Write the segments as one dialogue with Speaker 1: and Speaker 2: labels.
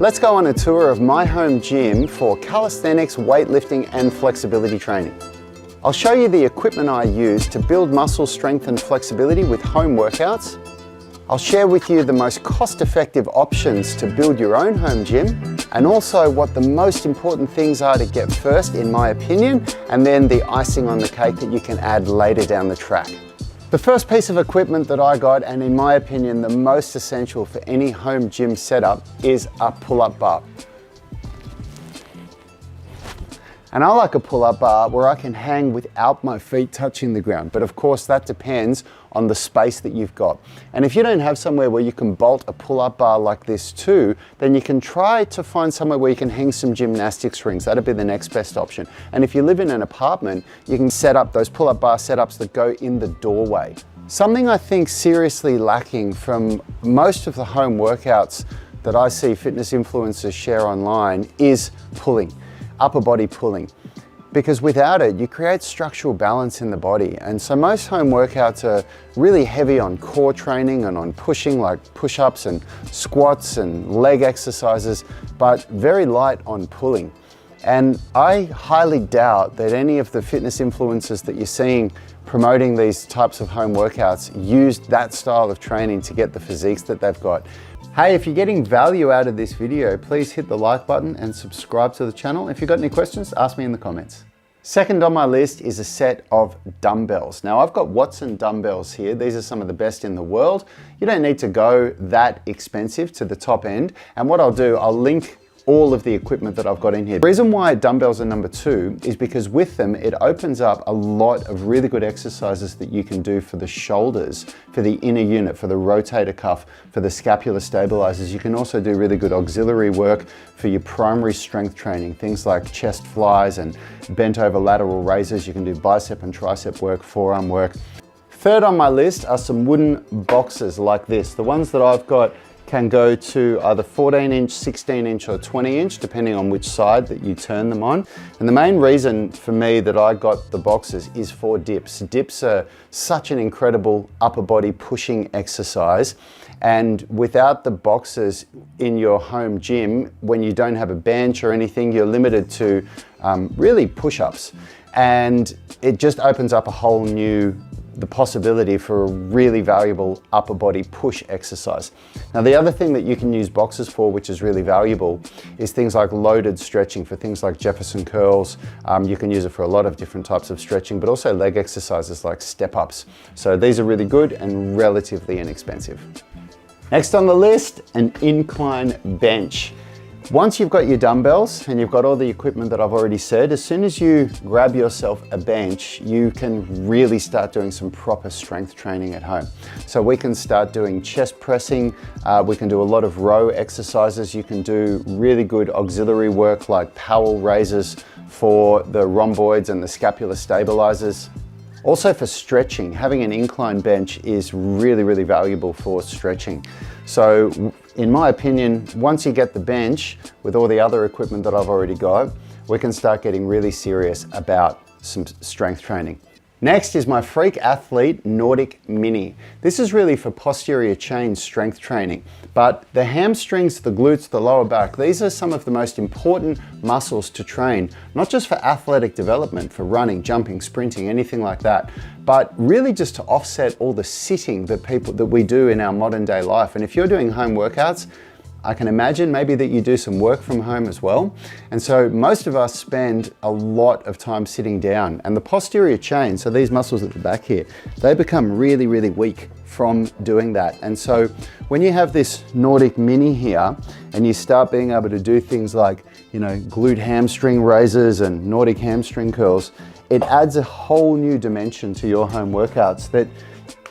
Speaker 1: Let's go on a tour of my home gym for calisthenics, weightlifting and flexibility training. I'll show you the equipment I use to build muscle strength and flexibility with home workouts. I'll share with you the most cost-effective options to build your own home gym, and also what the most important things are to get first, in my opinion, and then the icing on the cake that you can add later down the track. The first piece of equipment that I got, and in my opinion the most essential for any home gym setup, is a pull-up bar. And I like a pull-up bar where I can hang without my feet touching the ground. But of course that depends on the space that you've got. And if you don't have somewhere where you can bolt a pull-up bar like this too, then you can try to find somewhere where you can hang some gymnastics rings. That'd be the next best option. And if you live in an apartment, you can set up those pull-up bar setups that go in the doorway. Something I think seriously lacking from most of the home workouts that I see fitness influencers share online is pulling. Upper body pulling, because without it you create structural balance in the body. And so most home workouts are really heavy on core training and on pushing, like push-ups and squats and leg exercises, but very light on pulling. And I highly doubt that any of the fitness influencers that you're seeing promoting these types of home workouts used that style of training to get the physiques that they've got. Hey, if you're getting value out of this video, please hit the like button and subscribe to the channel. If you've got any questions, ask me in the comments. Second on my list is a set of dumbbells. Now I've got Watson dumbbells here. These are some of the best in the world. You don't need to go that expensive to the top end. And what I'll do, I'll link all of the equipment that I've got in here. The reason why dumbbells are number 2 is because with them, it opens up a lot of really good exercises that you can do for the shoulders, for the inner unit, for the rotator cuff, for the scapular stabilizers. You can also do really good auxiliary work for your primary strength training, things like chest flies and bent over lateral raises. You can do bicep and tricep work, forearm work. Third on my list are some wooden boxes like this. The ones that I've got can go to either 14-inch, 16-inch or 20-inch, depending on which side that you turn them on. And the main reason for me that I got the boxes is for dips. Dips are such an incredible upper body pushing exercise. And without the boxes in your home gym, when you don't have a bench or anything, you're limited to really push-ups. And it just opens up a whole new the possibility for a really valuable upper body push exercise. Now the other thing that you can use boxes for, which is really valuable, is things like loaded stretching for things like Jefferson curls. You can use it for a lot of different types of stretching, but also leg exercises like step ups. So these are really good and relatively inexpensive. Next on the list, an incline bench. Once you've got your dumbbells and you've got all the equipment that I've already said, as soon as you grab yourself a bench, you can really start doing some proper strength training at home. So we can start doing chest pressing, we can do a lot of row exercises, you can do really good auxiliary work like Powell raises for the rhomboids and the scapular stabilizers. Also for stretching, having an incline bench is really, really valuable for stretching. So in my opinion, once you get the bench with all the other equipment that I've already got, we can start getting really serious about some strength training. Next is my freak athlete Nordic Mini. This is really for posterior chain strength training, but the hamstrings, the glutes, the lower back, these are some of the most important muscles to train, not just for athletic development, for running, jumping, sprinting, anything like that, but really just to offset all the sitting that we do in our modern day life. And if you're doing home workouts, I can imagine maybe that you do some work from home as well. And so most of us spend a lot of time sitting down, and the posterior chain, so these muscles at the back here, they become really, really weak from doing that. And so when you have this Nordic Mini here and you start being able to do things like, you know, glute hamstring raises and Nordic hamstring curls, it adds a whole new dimension to your home workouts that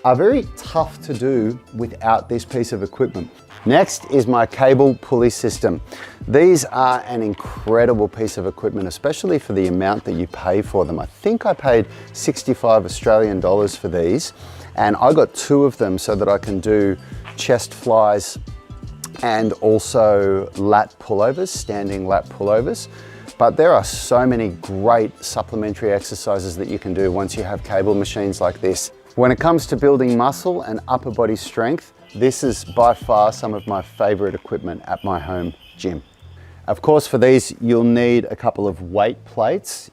Speaker 1: are very tough to do without this piece of equipment. Next is my cable pulley system. These are an incredible piece of equipment, especially for the amount that you pay for them. I think I paid 65 Australian dollars for these, and I got 2 of them so that I can do chest flies and also lat pullovers, standing lat pullovers. But there are so many great supplementary exercises that you can do once you have cable machines like this. When it comes to building muscle and upper body strength, this is by far some of my favorite equipment at my home gym. Of course, for these, you'll need a couple of weight plates.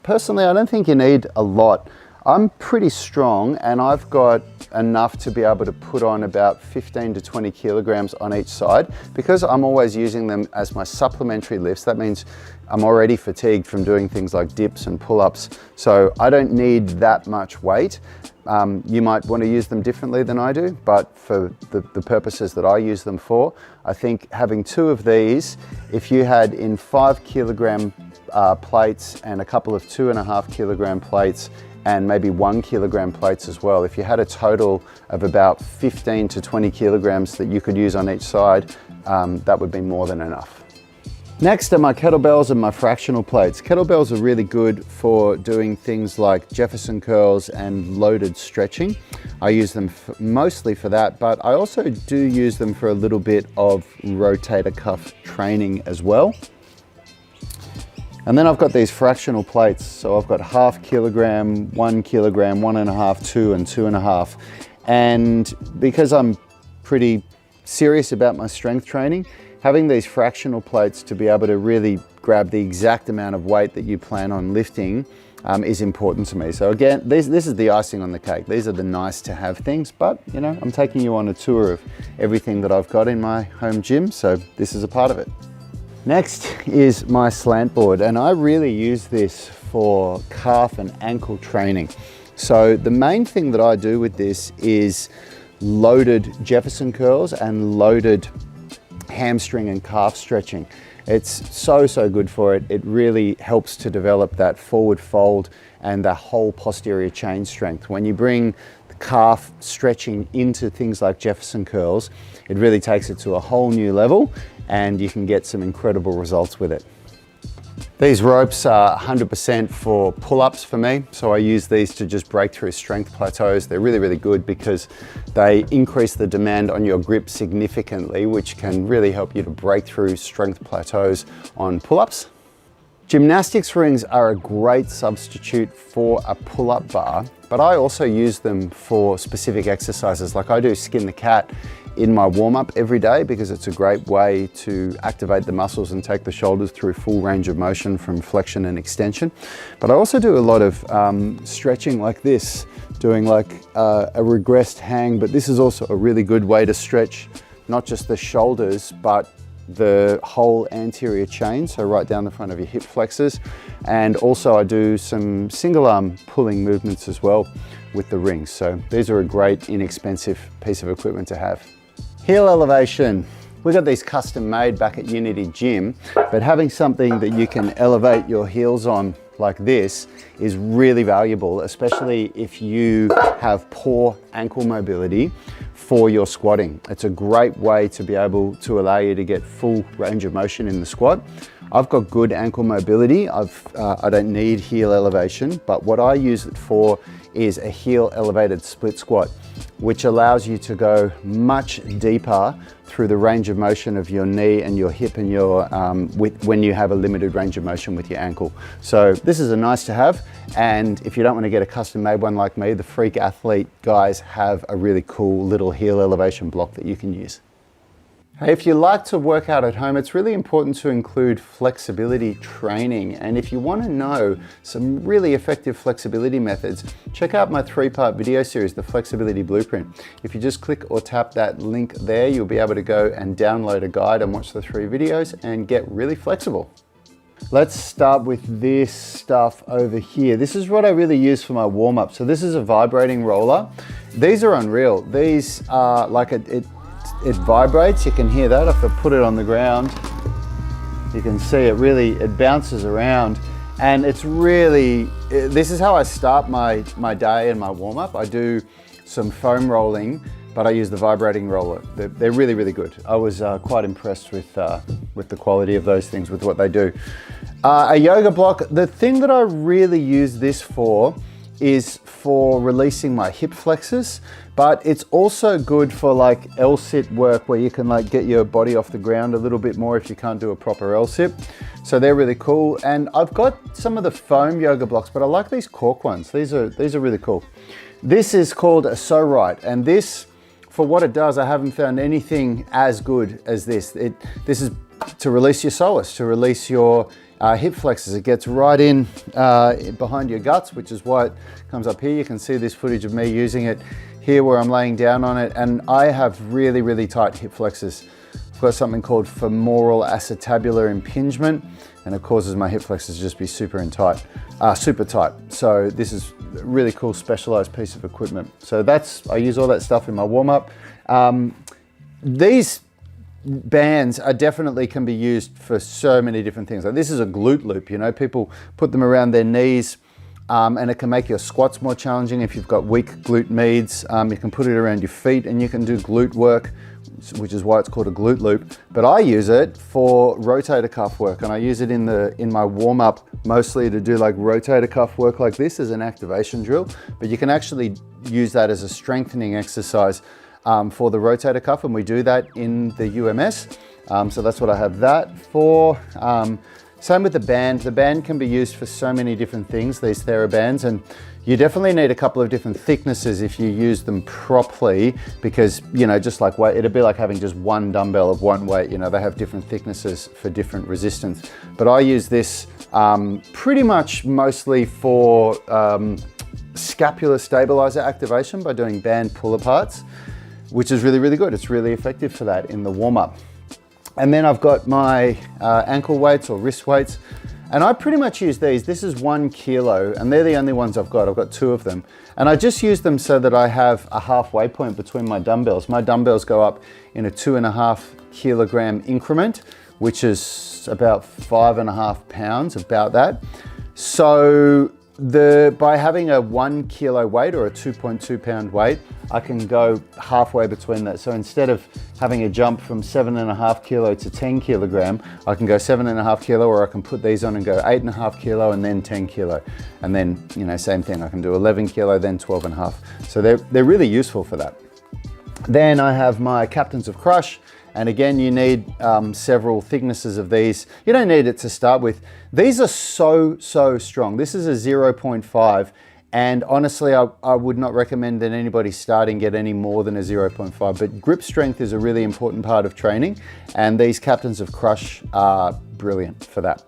Speaker 1: Personally, I don't think you need a lot. I'm pretty strong and I've got enough to be able to put on about 15 to 20 kilograms on each side. Because I'm always using them as my supplementary lifts, that means I'm already fatigued from doing things like dips and pull-ups. So I don't need that much weight. You might want to use them differently than I do, but for the purposes that I use them for, I think having 2 of these, if you had in 5 kilogram plates and a couple of 2.5 kilogram plates, and maybe 1 kilogram plates as well. If you had a total of about 15 to 20 kilograms that you could use on each side, that would be more than enough. Next are my kettlebells and my fractional plates. Kettlebells are really good for doing things like Jefferson curls and loaded stretching. I use them mostly for that, but I also do use them for a little bit of rotator cuff training as well. And then I've got these fractional plates. So I've got 0.5 kilogram, 1 kilogram, 1.5, 2 and 2.5. And because I'm pretty serious about my strength training, having these fractional plates to be able to really grab the exact amount of weight that you plan on lifting is important to me. So again, this is the icing on the cake. These are the nice to have things, but you know, I'm taking you on a tour of everything that I've got in my home gym. So this is a part of it. Next is my slant board, and I really use this for calf and ankle training. So the main thing that I do with this is loaded Jefferson curls and loaded hamstring and calf stretching. It's so good for it. It really helps to develop that forward fold and the whole posterior chain strength. When you bring the calf stretching into things like Jefferson curls, it really takes it to a whole new level, and you can get some incredible results with it. These ropes are 100% for pull-ups for me, so I use these to just break through strength plateaus. They're really good because they increase the demand on your grip significantly, which can really help you to break through strength plateaus on pull-ups. Gymnastics rings are a great substitute for a pull-up bar, but I also use them for specific exercises. Like I do skin the cat in my warm-up every day because it's a great way to activate the muscles and take the shoulders through full range of motion from flexion and extension. But I also do a lot of stretching like this, doing like a regressed hang, but this is also a really good way to stretch not just the shoulders, but the whole anterior chain, so right down the front of your hip flexors. And also I do some single arm pulling movements as well with the rings. So these are a great inexpensive piece of equipment to have. Heel elevation. We got these custom made back at Unity Gym, but having something that you can elevate your heels on like this is really valuable, especially if you have poor ankle mobility for your squatting. It's a great way to be able to allow you to get full range of motion in the squat. I've got good ankle mobility. I don't need heel elevation, but what I use it for is a heel elevated split squat, which allows you to go much deeper through the range of motion of your knee and your hip and your when you have a limited range of motion with your ankle. So this is a nice to have, and if you don't want to get a custom made one like me, the Freak Athlete guys have a really cool little heel elevation block that you can use. Hey, if you like to work out at home, it's really important to include flexibility training. And if you want to know some really effective flexibility methods, check out my 3-part video series, The Flexibility Blueprint. If you just click or tap that link there, you'll be able to go and download a guide and watch the 3 videos and get really flexible. Let's start with this stuff over here. This is what I really use for my warm-up. So this is a vibrating roller. These are unreal. These are like it vibrates, you can hear that. If I put it on the ground, you can see it bounces around, and it's really, this is how I start my day and my warm-up. I do some foam rolling, but I use the vibrating roller. They're really good. I was quite impressed with the quality of those things, with what they do. A yoga block, the thing that I really use this for is for releasing my hip flexors, but it's also good for like L-sit work where you can like get your body off the ground a little bit more if you can't do a proper L-sit. So they're really cool. And I've got some of the foam yoga blocks, but I like these cork ones. These are really cool. This is called a Psorite, and this for what it does, I haven't found anything as good as this. This is to release your psoas, to release your hip flexors. It gets right in behind your guts, which is why it comes up here. You can see this footage of me using it here where I'm laying down on it, and I have really, really tight hip flexors. I've got something called femoral acetabular impingement, and it causes my hip flexors to just be super tight. So this is a really cool specialized piece of equipment. So I use all that stuff in my warm-up. These bands are definitely can be used for so many different things. Like this is a glute loop, you know, people put them around their knees, and it can make your squats more challenging if you've got weak glute medius. You can put it around your feet and you can do glute work, which is why it's called a glute loop. But I use it for rotator cuff work, and I use it in my warm-up mostly to do like rotator cuff work like this as an activation drill. But you can actually use that as a strengthening exercise for the rotator cuff, and we do that in the UMS. So that's what I have that for. Same with the band. The band can be used for so many different things, these Therabands, and you definitely need a couple of different thicknesses if you use them properly, because, you know, just like weight, it'd be like having just one dumbbell of one weight. You know, they have different thicknesses for different resistance. But I use this pretty much mostly for scapular stabilizer activation by doing band pull-aparts, which is really, really good. It's really effective for that in the warm-up. And then I've got my ankle weights or wrist weights, and I pretty much use these. This is 1 kilo, and they're the only ones I've got. I've got 2 of them. And I just use them so that I have a halfway point between my dumbbells. My dumbbells go up in a 2.5 kilogram increment, which is about 5.5 pounds, about that. So by having a 1 kilo weight or a 2.2 pound weight, I can go halfway between that. So instead of having a jump from 7.5 kilo to 10 kilogram, I can go 7.5 kilo, or I can put these on and go 8.5 kilo and then 10 kilo. And then, you know, same thing, I can do 11 kilo, then 12.5. So they're really useful for that. Then I have my Captains of Crush. And again, you need several thicknesses of these. You don't need it to start with. These are so strong. This is a 0.5. And honestly, I would not recommend that anybody starting get any more than a 0.5, but grip strength is a really important part of training, and these Captains of Crush are brilliant for that.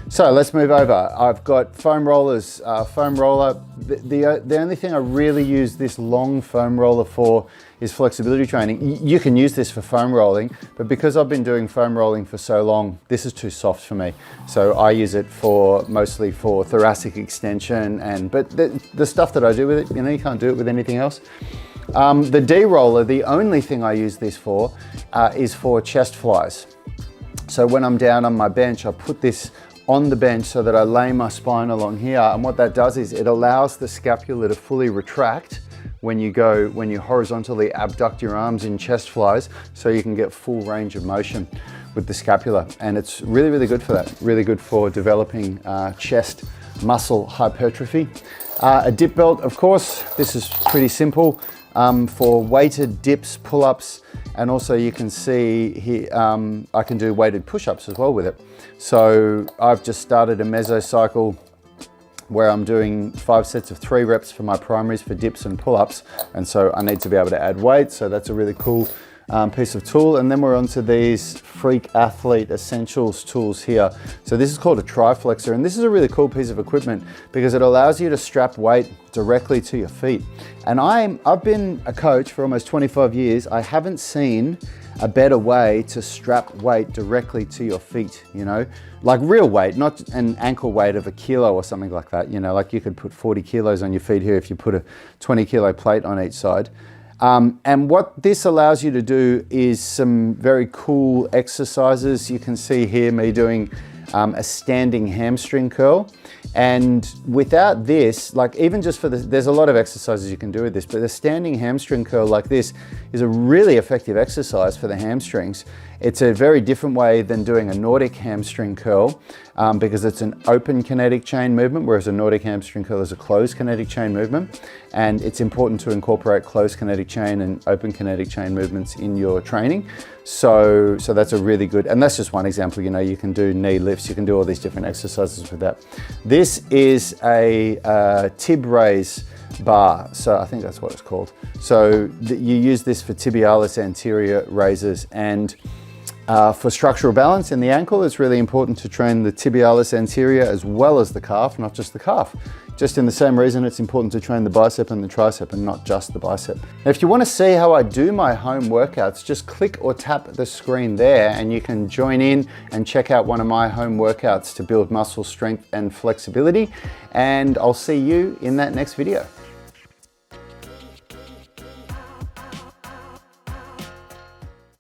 Speaker 1: So let's move over. I've got foam rollers. Foam roller, the only thing I really use this long foam roller for is flexibility training. You can use this for foam rolling, but because I've been doing foam rolling for so long, this is too soft for me. So I use it mostly for thoracic extension, but the stuff that I do with it, you know, you can't do it with anything else. The D roller, the only thing I use this for is for chest flies. So when I'm down on my bench, I put this on the bench so that I lay my spine along here. And what that does is it allows the scapula to fully retract when you horizontally abduct your arms in chest flies, so you can get full range of motion with the scapula. And it's really, really good for that. Really good for developing chest muscle hypertrophy. A dip belt, of course, this is pretty simple for weighted dips, pull-ups, and also you can see here, I can do weighted push-ups as well with it. So I've just started a mesocycle where I'm doing 5 sets of 3 reps for my primaries for dips and pull-ups, and so I need to be able to add weight, so that's a really cool piece of tool. And then we're onto these Freak Athlete Essentials tools here. So this is called a Triflexor, and this is a really cool piece of equipment because it allows you to strap weight directly to your feet. And I've been a coach for almost 25 years. I haven't seen a better way to strap weight directly to your feet, you know, like real weight, not an ankle weight of 1 kilo or something like that. You know, like you could put 40 kilos on your feet here if you put a 20 kilo plate on each side. And what this allows you to do is some very cool exercises. You can see here me doing a standing hamstring curl. And without this, like even just for there's a lot of exercises you can do with this, but the standing hamstring curl like this is a really effective exercise for the hamstrings. It's a very different way than doing a Nordic hamstring curl because it's an open kinetic chain movement, whereas a Nordic hamstring curl is a closed kinetic chain movement. And it's important to incorporate closed kinetic chain and open kinetic chain movements in your training. So that's a really good, and that's just one example. You know, you can do knee lifts, you can do all these different exercises with that. This is a Tib raise bar. So I think that's what it's called. So you use this for tibialis anterior raises, and for structural balance in the ankle, it's really important to train the tibialis anterior as well as the calf, not just the calf. Just in the same reason it's important to train the bicep and the tricep and not just the bicep. Now, if you want to see how I do my home workouts, just click or tap the screen there and you can join in and check out one of my home workouts to build muscle strength and flexibility. And I'll see you in that next video.